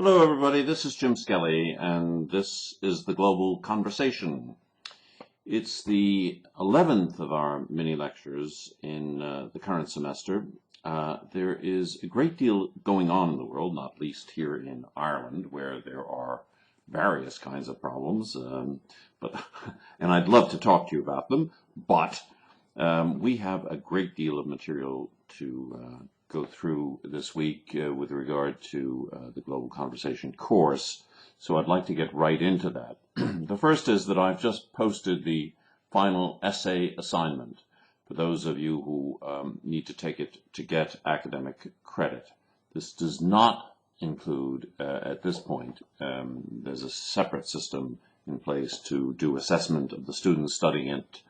Hello, everybody. This is Jim Skelly, and this is the Global Conversation. It's the 11th of our mini lectures in the current semester. There is a great deal going on in the world, not least here in Ireland, where there are various kinds of problems. And I'd love to talk to you about them, but we have a great deal of material to go through this week with regard to the Global Conversation course. So I'd like to get right into that. The first is that I've just posted the final essay assignment for those of you who need to take it to get academic credit. This does not include, at this point, there's a separate system in place to do assessment of the students studying at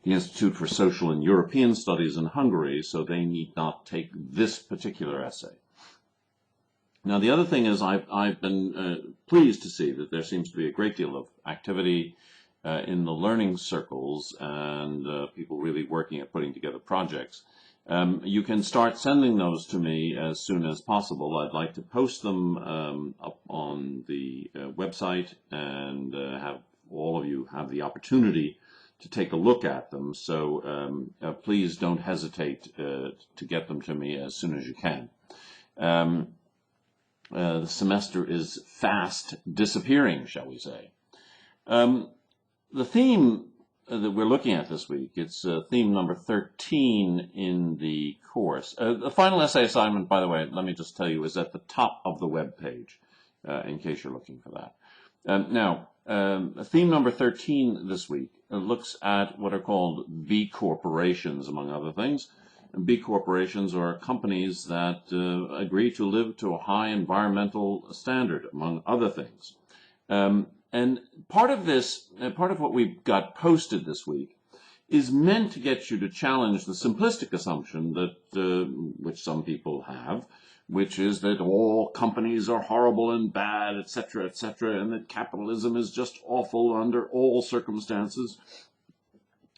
the Institute for Social and European Studies in Hungary, so they need not take this particular essay. Now, the other thing is I've been pleased to see that there seems to be a great deal of activity in the learning circles and people really working at putting together projects. You can start sending those to me as soon as possible. I'd like to post them up on the website and have all of you have the opportunity to take a look at them. So please don't hesitate to get them to me as soon as you can. The semester is fast disappearing, shall we say. The theme that we're looking at this week, it's theme number 13 in the course. The final essay assignment, by the way, let me just tell you, is at the top of the web page, in case you're looking for that. Now, theme number 13 this week looks at what are called B corporations, among other things. B corporations are companies that agree to live to a high environmental standard, among other things. And part of this, part of what we've got posted this week, is meant to get you to challenge the simplistic assumption that which some people have, which is that all companies are horrible and bad, etc., and that capitalism is just awful under all circumstances.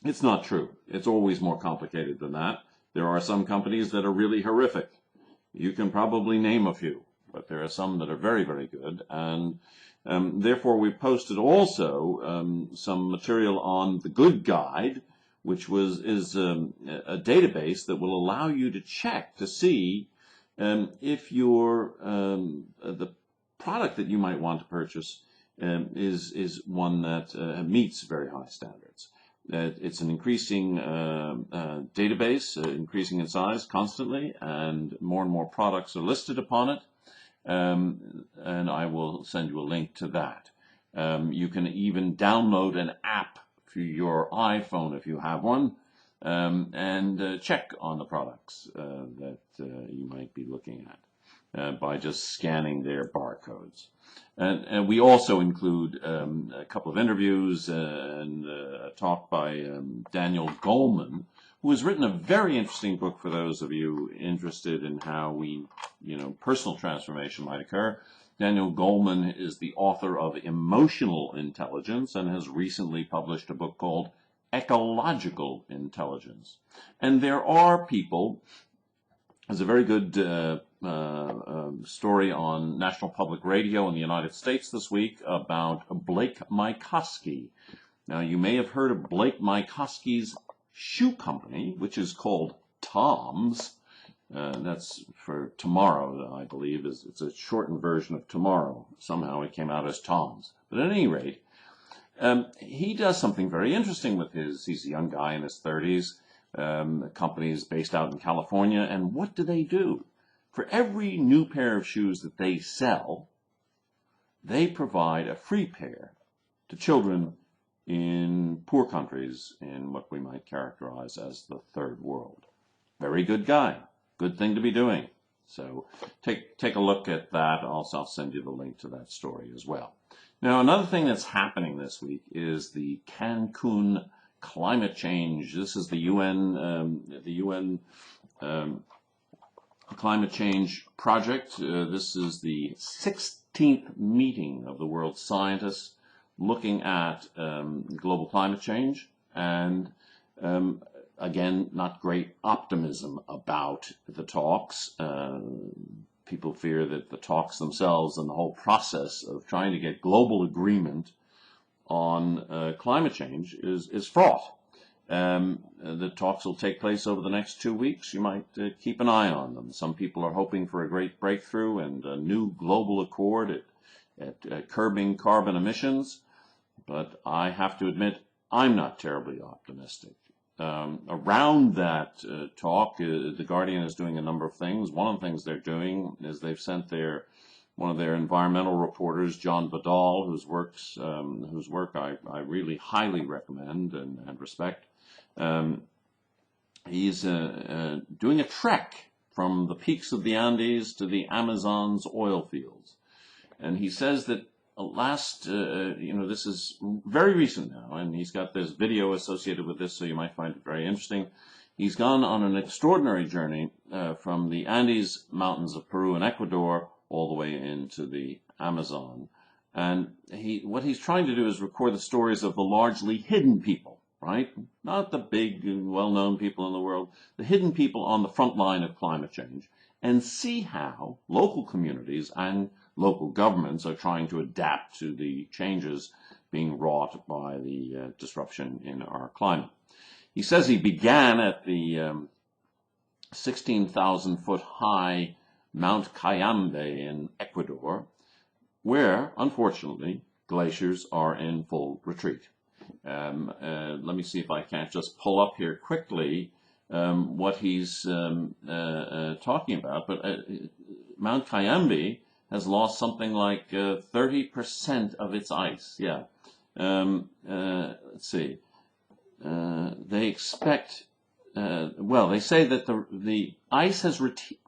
It's not true. It's always more complicated than that. There are some companies that are really horrific. You can probably name a few, but there are some that are very, very good. And therefore, we've posted also some material on the Good Guide, which is a database that will allow you to check to see if the product that you might want to purchase is one that meets very high standards. It's an increasing database, increasing in size constantly, and more products are listed upon it. And I will send you a link to that. You can even download an app for your iPhone if you have one, and check on the products that you might be looking at by just scanning their barcodes. And we also include a couple of interviews and a talk by Daniel Goleman, who has written a very interesting book for those of you interested in how personal transformation might occur. Daniel Goleman is the author of Emotional Intelligence and has recently published a book called Ecological Intelligence. And there are people, there's a very good story on National Public Radio in the United States this week about Blake Mycoskie. Now, you may have heard of Blake Mycoskie's shoe company, which is called Tom's. That's for tomorrow, I believe. It's a shortened version of tomorrow. Somehow it came out as Tom's. But at any rate, he does something very interesting with he's a young guy in his 30s. The company is based out in California. And what do? For every new pair of shoes that they sell, they provide a free pair to children in poor countries in what we might characterize as the third world. Very good guy. Good thing to be doing. So take a look at that. Also, I'll send you the link to that story as well. Now, another thing that's happening this week is the Cancun Climate Change. This is the UN Climate Change Project. This is the 16th meeting of the world's scientists looking at global climate change, and again, not great optimism about the talks. people fear that the talks themselves and the whole process of trying to get global agreement on climate change is fraught. The talks will take place over the next 2 weeks. You might keep an eye on them. Some people are hoping for a great breakthrough and a new global accord at curbing carbon emissions, but I have to admit I'm not terribly optimistic. Around that talk, The Guardian is doing a number of things. One of the things they're doing is they've sent one of their environmental reporters, John Badal, whose work I really highly recommend and respect. He's doing a trek from the peaks of the Andes to the Amazon's oil fields. And he says that this is very recent now, and he's got this video associated with this, so you might find it very interesting. He's gone on an extraordinary journey from the Andes mountains of Peru and Ecuador all the way into the Amazon. And what he's trying to do is record the stories of the largely hidden people, right? Not the big, well-known people in the world, the hidden people on the front line of climate change, and see how local communities and local governments are trying to adapt to the changes being wrought by the disruption in our climate. He says he began at the 16,000-foot high Mount Cayambe in Ecuador, where, unfortunately, glaciers are in full retreat. Let me see if I can't just pull up here quickly what he's talking about. But Mount Cayambe has lost something like 30% of its ice. Yeah. Let's see. They expect, they say that the ice has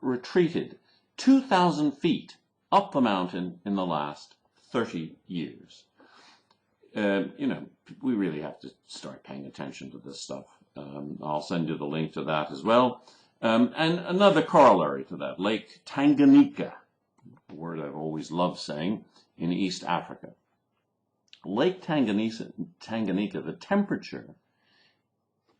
retreated 2,000 feet up the mountain in the last 30 years. We really have to start paying attention to this stuff. I'll send you the link to that as well. And another corollary to that, Lake Tanganyika, a word I've always loved saying, in East Africa. Lake Tanganyika, the temperature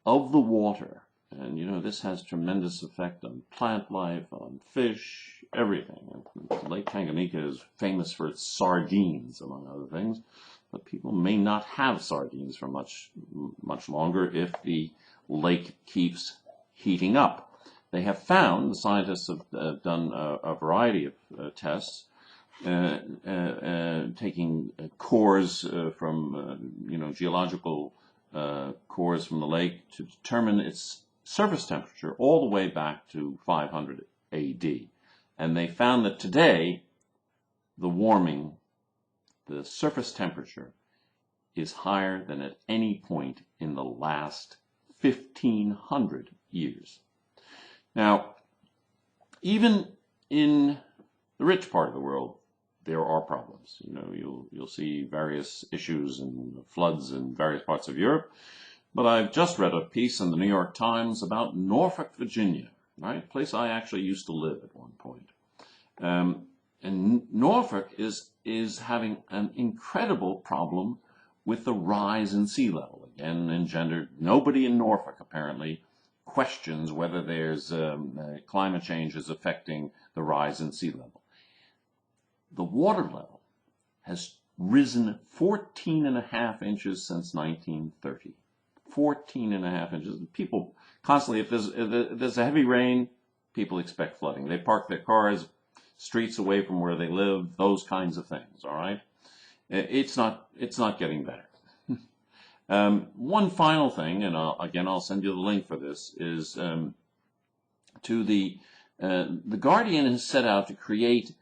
of the water, and this has tremendous effect on plant life, on fish, everything. Lake Tanganyika is famous for its sardines, among other things, but people may not have sardines for much longer if the lake keeps heating up. They have found, the scientists have done a variety of tests, taking cores from, geological cores from the lake to determine its surface temperature all the way back to 500 AD. And they found that today, the surface temperature is higher than at any point in the last 1,500 years. Now, even in the rich part of the world, there are problems. You'll see various issues and floods in various parts of Europe. But I've just read a piece in the New York Times about Norfolk, Virginia, right? A place I actually used to live at one point. And Norfolk is having an incredible problem with the rise in sea level. Again, engendered, nobody in Norfolk apparently questions whether there's climate change is affecting the rise in sea level. The water level has risen 14.5 inches since 1930. 14.5 inches. People constantly, if there's a heavy rain, people expect flooding. They park their cars streets away from where they live, those kinds of things, all right? It's not getting better. One final thing, and I'll send you the link for this, is to the Guardian has set out to create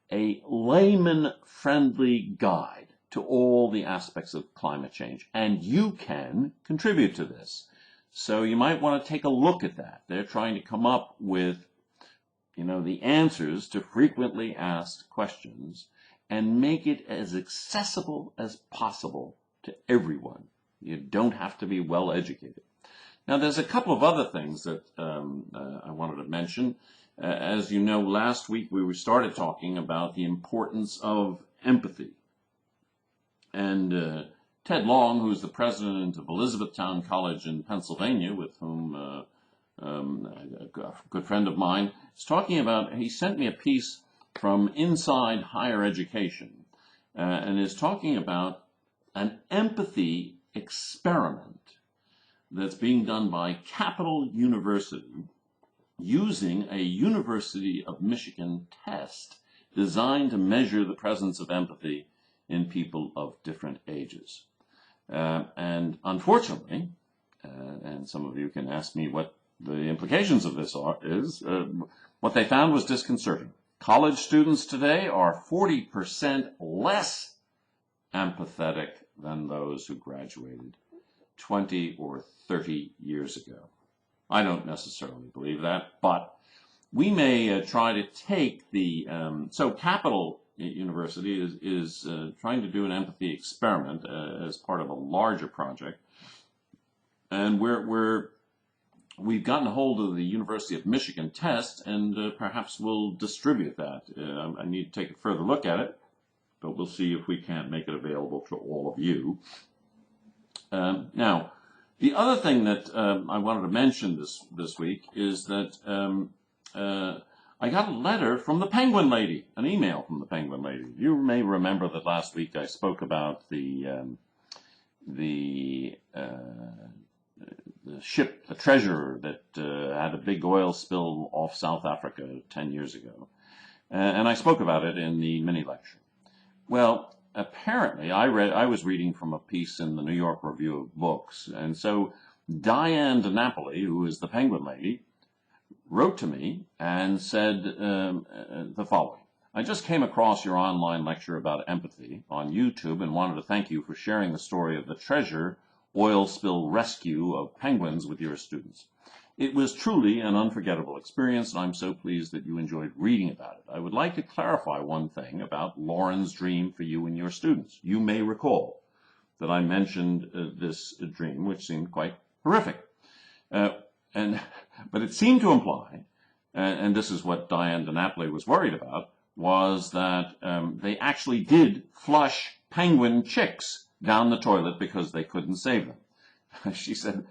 a layman-friendly guide to all the aspects of climate change, and you can contribute to this. So you might want to take a look at that. They're trying to come up with, the answers to frequently asked questions and make it as accessible as possible to everyone. You don't have to be well educated. Now, there's a couple of other things that I wanted to mention. As you know, last week we started talking about the importance of empathy. And Ted Long, who's the president of Elizabethtown College in Pennsylvania, with whom a good friend of mine is talking about, he sent me a piece from inside higher education and is talking about an empathy experiment that's being done by Capital University using a University of Michigan test designed to measure the presence of empathy in people of different ages. And unfortunately, and some of you can ask me what the implications of this is, what they found was disconcerting. College students today are 40% less empathetic than those who graduated 20 or 30 years ago. I don't necessarily believe that, but we may try to take the, so Capital University is trying to do an empathy experiment as part of a larger project, and we've gotten a hold of the University of Michigan test, and perhaps we'll distribute that. I need to take a further look at it, but we'll see if we can't make it available to all of you. Now, the other thing that I wanted to mention this week is that I got a letter from the Penguin Lady, an email from the Penguin Lady. You may remember that last week I spoke about the ship, the Treasurer, that had a big oil spill off South Africa 10 years ago. And I spoke about it in the mini lecture. Well, apparently I was reading from a piece in the New York Review of Books, and so Dyan DeNapoli, who is the Penguin Lady, wrote to me and said the following. I just came across your online lecture about empathy on YouTube and wanted to thank you for sharing the story of the Treasure oil spill rescue of penguins with your students. It was truly an unforgettable experience, and I'm so pleased that you enjoyed reading about it. I would like to clarify one thing about Lauren's dream for you and your students. You may recall that I mentioned this dream, which seemed quite horrific. But it seemed to imply, and this is what Dyan DeNapoli was worried about, was that they actually did flush penguin chicks down the toilet because they couldn't save them. She said,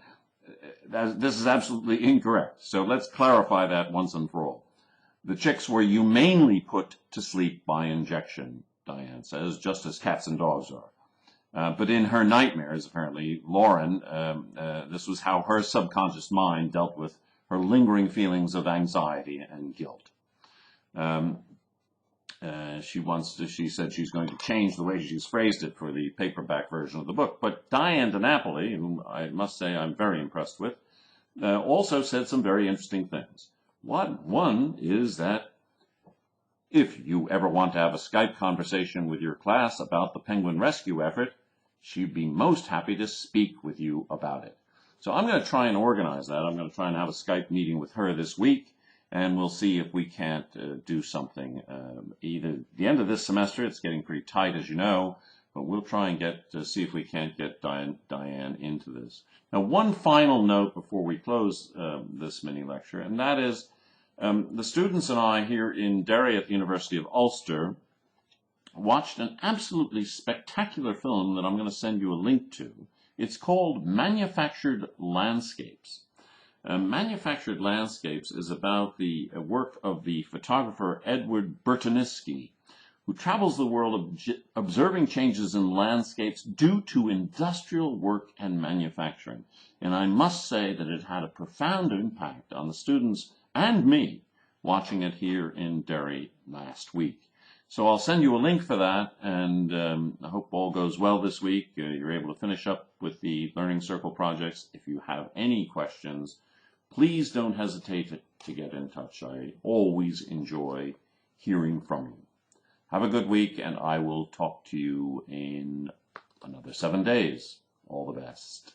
this is absolutely incorrect. So let's clarify that once and for all. The chicks were humanely put to sleep by injection, Dyan says, just as cats and dogs are. But in her nightmares, apparently, Lauren, this was how her subconscious mind dealt with her lingering feelings of anxiety and guilt. She said she's going to change the way she's phrased it for the paperback version of the book. But Dyan DeNapoli, whom I must say I'm very impressed with, also said some very interesting things. One is that if you ever want to have a Skype conversation with your class about the penguin rescue effort, she'd be most happy to speak with you about it. So I'm going to try and organize that. I'm going to try and have a Skype meeting with her this week, and we'll see if we can't do something either the end of this semester. It's getting pretty tight, as you know, but we'll try and see if we can't get Dyan into this. Now, one final note before we close this mini lecture, and that is the students and I here in Derry at the University of Ulster watched an absolutely spectacular film that I'm going to send you a link to. It's called Manufactured Landscapes. Manufactured Landscapes is about the work of the photographer Edward Bertoniski, who travels the world observing changes in landscapes due to industrial work and manufacturing. And I must say that it had a profound impact on the students and me watching it here in Derry last week. So I'll send you a link for that, and I hope all goes well this week. You're able to finish up with the Learning Circle projects. If you have any questions, please don't hesitate to get in touch. I always enjoy hearing from you. Have a good week, and I will talk to you in another 7 days. All the best.